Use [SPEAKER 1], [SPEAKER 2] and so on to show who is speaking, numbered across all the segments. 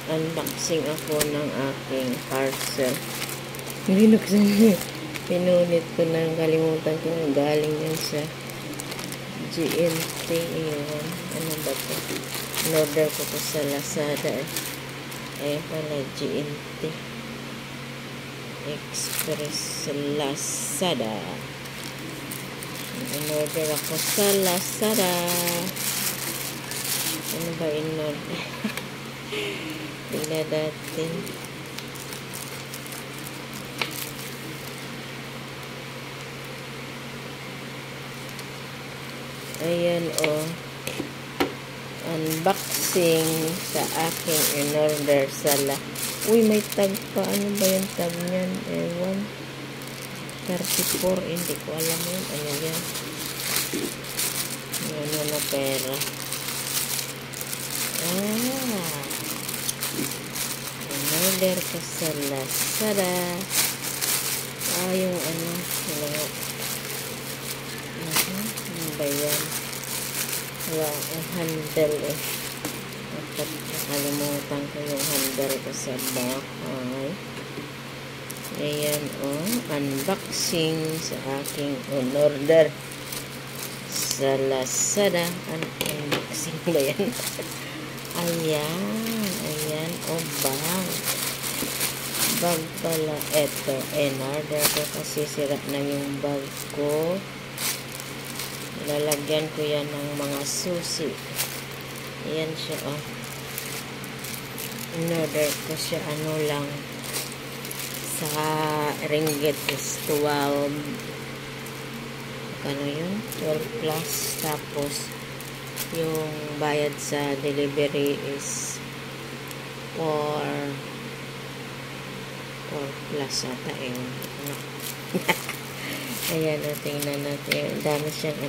[SPEAKER 1] mag-unboxing ako ng aking parcel. Binuksan niya. Pinunit ko na, kalimutan ko. Galing yan sa GNT. Ano ba ito? In-order ko po sa Lazada. Pala GNT Express Lazada. In-order ako sa Lazada. Ano ba in-order? Tingnan natin. Ayan unboxing sa aking in-order sa Uy, may tag pa. Ano ba yung tag niyan? Ewan. 34. Hindi ko alam yun. Ano yan? Ano na pera. In-order ka sa Lazada. Yung ano ba yan? Ang handle nakalimutan ko yung handle ko sa bahay. Ayan unboxing sa aking in-order sa Lazada. Unboxing ba yan? ayan bag pala eto. In-order ko kasi sira na yung bag ko. Lalagyan ko yan ng mga susi. Ayan siya in-order ko siya lang sa ringgit is 12. Ano yun? 12 plus. Tapos yung bayad sa delivery is 4 plus ata Ayan, tingnan natin. Dami siyang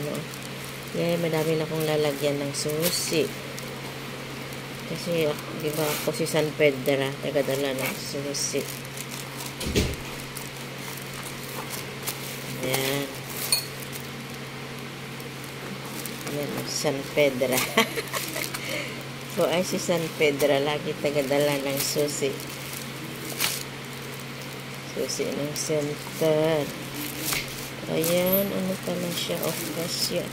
[SPEAKER 1] madami na akong lalagyan ng susi. Kasi, di ba ako si San Pedro, tagadala ng susi. Ayan. Ayan, San Pedro. So, ay si San Pedro, lagi tagadala ng susi. Susi ng center. Ayan, ano pala siya, occasion.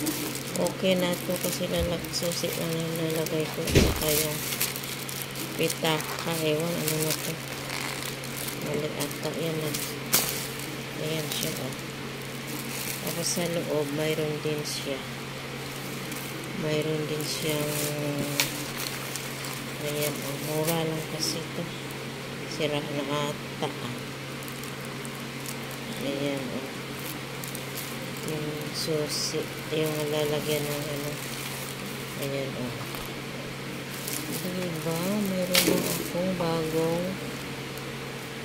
[SPEAKER 1] Okay na to kasi susi lang yung nalagay ko. Saka yung pitaka, ewan, ano na to. Mali ata, yan na. Ayan siya, Tapos sa loob, mayroon din siya. Mayroon din siyang, ayan, mura lang kasi to. Sira na ata, Ayan, yung susi, yung lalagyan ng ayan diba mayroon na akong bagong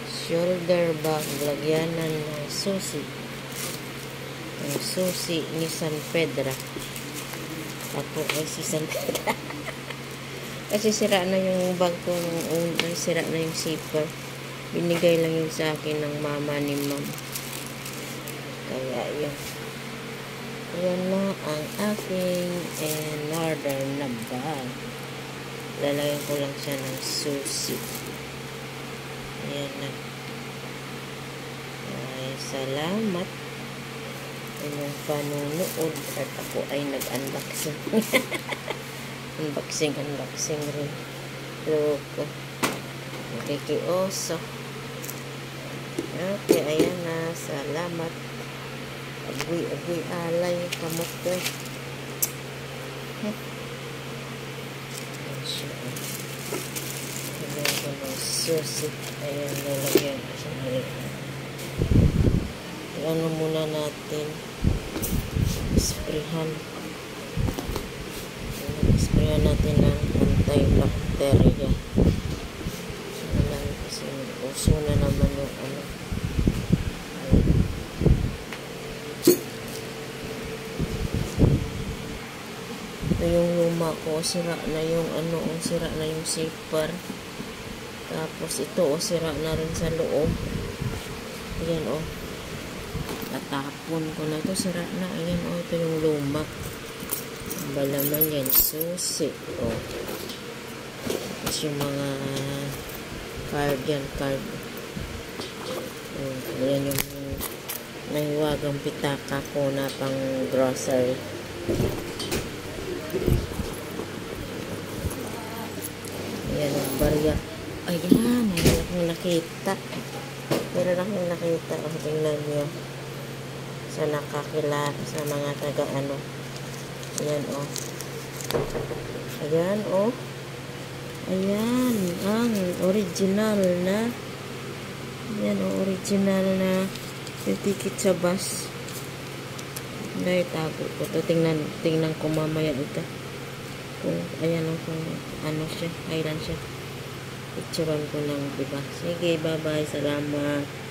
[SPEAKER 1] shoulder bag, lagyanan ng susi. Ang susi ni San Pedro. Ako ay si San Pedro. Kasi sira na yung bag ko sira na yung zipper. Binigay lang yun sa akin ng mama ni ma'am. Kaya yun. Yan na ang aking in-order na bag. Lalagyan ko lang siya ng susi. Ayan na. Ay, salamat. Inyong panunood at ako ay nag-unboxing. Unboxing rin. Loko. Nakikioso. Okay, ayan na. Salamat. Agoy alay kamot ko. Ayan siya. Ayan ko ng susi. Ayan, nalagyan ko siya. Ano muna natin. Sprayhan. Sprayhan natin ng anti-bacteria. Kasi uso na naman yung yung luma ko, sira na yung sira na yung zipper. Tapos ito sira na rin sa loob. Ayan natapon ko na ito, sira na. Ayan ito yung luma. Balaman yan, susi. yung mga card yan, card. Ayan yung nahiwagang pitaka ko na pang grocery. Ayan yung barya. Ayan, meron akong nakita. Meron akong nakita. O, tingnan nyo. Sa nakakilala, sa mga taga-ano. Ayan, o. Ayan, o. Ayan, ang original na. Ayan, o, original na yung ticket sa bus. Dahil tago ko to. Tingnan ko mamaya ito. Kung, ayan, o, kung ano siya, kailan siya. Picturean ko lang, diba? Sige, bye-bye. Salamat.